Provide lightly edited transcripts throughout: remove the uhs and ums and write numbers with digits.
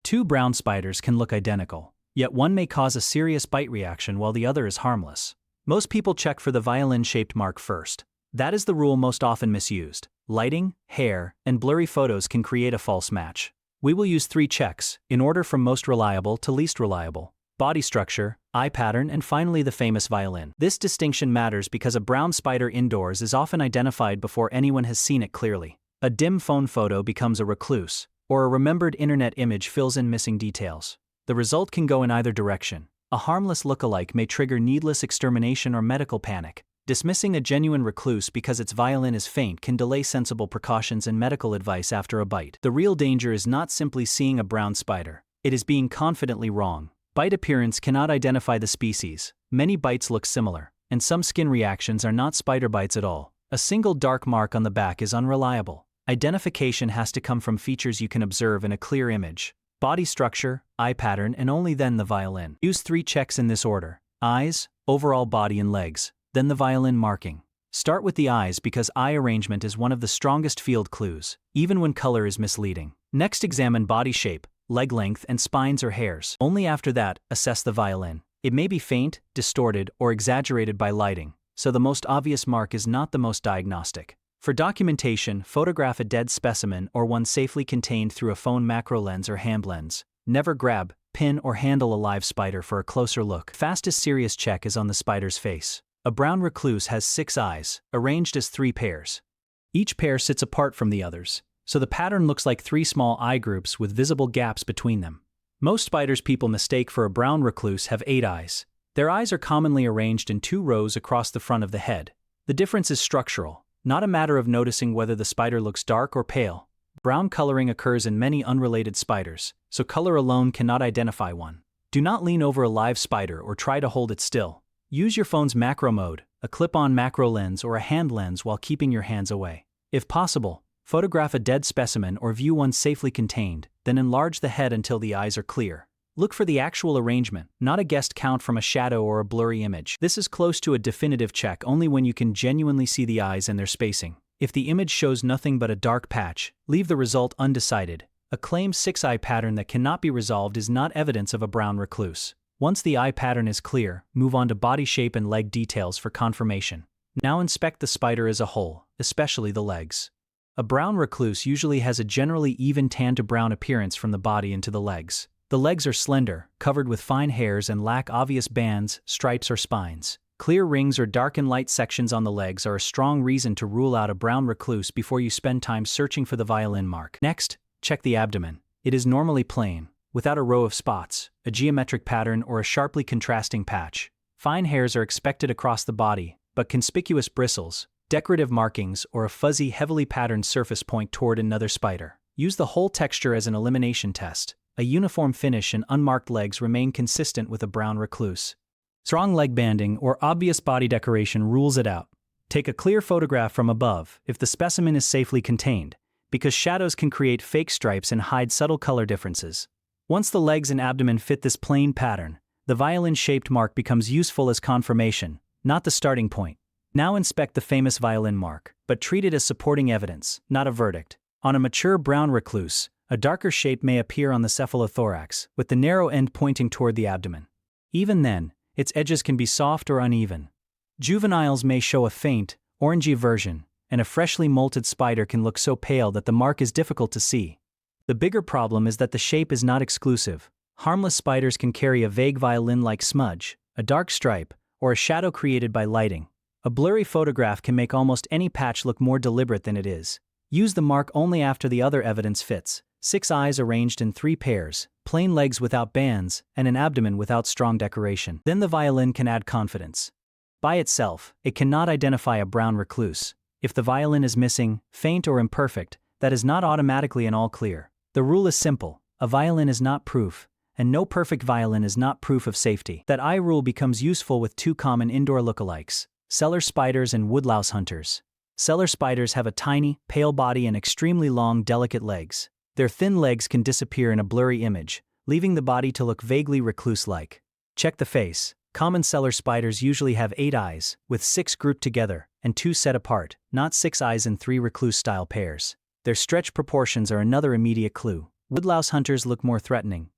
Two brown spiders can look identical, yet one may cause a serious bite reaction while the other is harmless. Most people check for the violin-shaped mark first. That is the rule most often misused. Lighting, hair, and blurry photos can create a false match. We will use 3 checks, in order from most reliable to least reliable: body structure, eye pattern, and finally the famous violin. This distinction matters because a brown spider indoors is often identified before anyone has seen it clearly. A dim phone photo becomes a recluse, or a remembered internet image fills in missing details. The result can go in either direction. A harmless lookalike may trigger needless extermination or medical panic. Dismissing a genuine recluse because its violin is faint can delay sensible precautions and medical advice after a bite. The real danger is not simply seeing a brown spider. It is being confidently wrong. Bite appearance cannot identify the species. Many bites look similar, and some skin reactions are not spider bites at all. A single dark mark on the back is unreliable. Identification has to come from features you can observe in a clear image: body structure, eye pattern, and only then the violin. Use 3 checks in this order: eyes, overall body, and legs. Then the violin marking. Start with the eyes because eye arrangement is one of the strongest field clues, even when color is misleading. Next, examine body shape, leg length, and spines or hairs. Only after that, assess the violin. It may be faint, distorted, or exaggerated by lighting, so the most obvious mark is not the most diagnostic. For documentation, photograph a dead specimen or one safely contained through a phone macro lens or hand lens. Never grab, pin, or handle a live spider for a closer look. Fastest serious check is on the spider's face. A brown recluse has 6 eyes, arranged as 3 pairs. Each pair sits apart from the others, so the pattern looks like 3 small eye groups with visible gaps between them. Most spiders people mistake for a brown recluse have 8 eyes. Their eyes are commonly arranged in 2 rows across the front of the head. The difference is structural, not a matter of noticing whether the spider looks dark or pale. Brown coloring occurs in many unrelated spiders, so color alone cannot identify one. Do not lean over a live spider or try to hold it still. Use your phone's macro mode, a clip-on macro lens, or a hand lens while keeping your hands away. If possible, photograph a dead specimen or view one safely contained, then enlarge the head until the eyes are clear. Look for the actual arrangement, not a guessed count from a shadow or a blurry image. This is close to a definitive check only when you can genuinely see the eyes and their spacing. If the image shows nothing but a dark patch, leave the result undecided. A claimed 6-eye pattern that cannot be resolved is not evidence of a brown recluse. Once the eye pattern is clear, move on to body shape and leg details for confirmation. Now inspect the spider as a whole, especially the legs. A brown recluse usually has a generally even tan to brown appearance from the body into the legs. The legs are slender, covered with fine hairs, and lack obvious bands, stripes, or spines. Clear rings or dark and light sections on the legs are a strong reason to rule out a brown recluse before you spend time searching for the violin mark. Next, check the abdomen. It is normally plain, without a row of spots, a geometric pattern, or a sharply contrasting patch. Fine hairs are expected across the body, but conspicuous bristles, decorative markings, or a fuzzy, heavily patterned surface point toward another spider. Use the whole texture as an elimination test. A uniform finish and unmarked legs remain consistent with a brown recluse. Strong leg banding or obvious body decoration rules it out. Take a clear photograph from above if the specimen is safely contained, because shadows can create fake stripes and hide subtle color differences. Once the legs and abdomen fit this plain pattern, the violin-shaped mark becomes useful as confirmation, not the starting point. Now inspect the famous violin mark, but treat it as supporting evidence, not a verdict. On a mature brown recluse, a darker shape may appear on the cephalothorax, with the narrow end pointing toward the abdomen. Even then, its edges can be soft or uneven. Juveniles may show a faint, orangey version, and a freshly molted spider can look so pale that the mark is difficult to see. The bigger problem is that the shape is not exclusive. Harmless spiders can carry a vague violin-like smudge, a dark stripe, or a shadow created by lighting. A blurry photograph can make almost any patch look more deliberate than it is. Use the mark only after the other evidence fits: 6 eyes arranged in 3 pairs, plain legs without bands, and an abdomen without strong decoration. Then the violin can add confidence. By itself, it cannot identify a brown recluse. If the violin is missing, faint, or imperfect, that is not automatically an all clear. The rule is simple: a violin is not proof, and no perfect violin is not proof of safety. That eye rule becomes useful with 2 common indoor lookalikes: cellar spiders and woodlouse hunters. Cellar spiders have a tiny, pale body and extremely long, delicate legs. Their thin legs can disappear in a blurry image, leaving the body to look vaguely recluse-like. Check the face. Common cellar spiders usually have 8 eyes, with 6 grouped together, and 2 set apart, not 6 eyes in 3 recluse-style pairs. Their stretched proportions are another immediate clue. Woodlouse hunters look more threatening.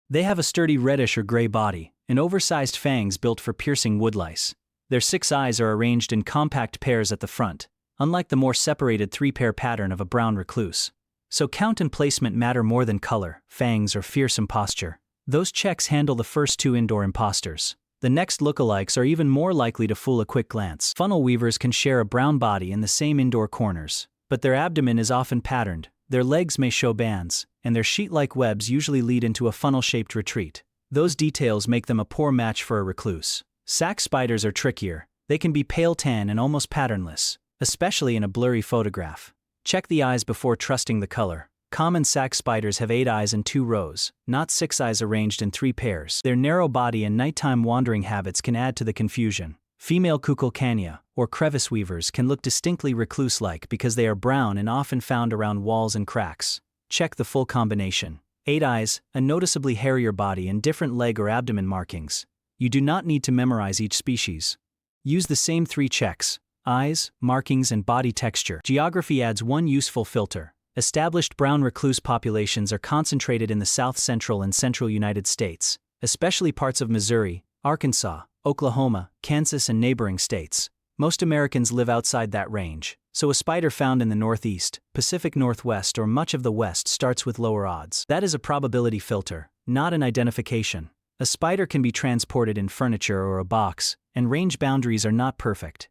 They have a sturdy reddish or gray body, and oversized fangs built for piercing woodlice. Their 6 eyes are arranged in compact pairs at the front, unlike the more separated 3-pair pattern of a brown recluse. So count and placement matter more than color, fangs, or fearsome posture. Those checks handle the first 2 indoor imposters. The next lookalikes are even more likely to fool a quick glance. Funnel weavers can share a brown body in the same indoor corners, but their abdomen is often patterned, their legs may show bands, and their sheet-like webs usually lead into a funnel-shaped retreat. Those details make them a poor match for a recluse. Sac spiders are trickier. They can be pale tan and almost patternless, especially in a blurry photograph. Check the eyes before trusting the color. Common sac spiders have 8 eyes in 2 rows, not 6 eyes arranged in 3 pairs. Their narrow body and nighttime wandering habits can add to the confusion. Female cuckolcania, or crevice weavers, can look distinctly recluse-like because they are brown and often found around walls and cracks. Check the full combination. 8 eyes, a noticeably hairier body, and different leg or abdomen markings. You do not need to memorize each species. Use the same 3 checks: eyes, markings, and body texture. Geography adds one useful filter. Established brown recluse populations are concentrated in the south-central and central United States, especially parts of Missouri, Arkansas, Oklahoma, Kansas, and neighboring states. Most Americans live outside that range, so a spider found in the Northeast, Pacific Northwest, or much of the West starts with lower odds. That is a probability filter, not an identification. A spider can be transported in furniture or a box, and range boundaries are not perfect.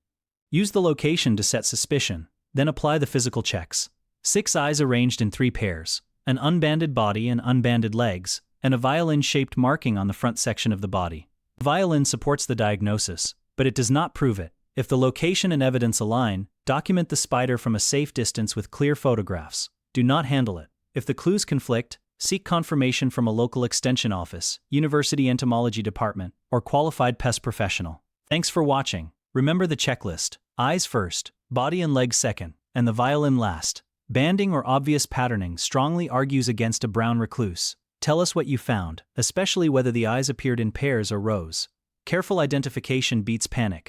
Use the location to set suspicion, then apply the physical checks. 6 eyes arranged in 3 pairs, an unbanded body and unbanded legs, and a violin-shaped marking on the front section of the body. Violin supports the diagnosis, but it does not prove it. If the location and evidence align, document the spider from a safe distance with clear photographs. Do not handle it. If the clues conflict, seek confirmation from a local extension office, university entomology department, or qualified pest professional. Thanks for watching. Remember the checklist: eyes first, body and legs second, and the violin last. Banding or obvious patterning strongly argues against a brown recluse. Tell us what you found, especially whether the eyes appeared in pairs or rows. Careful identification beats panic.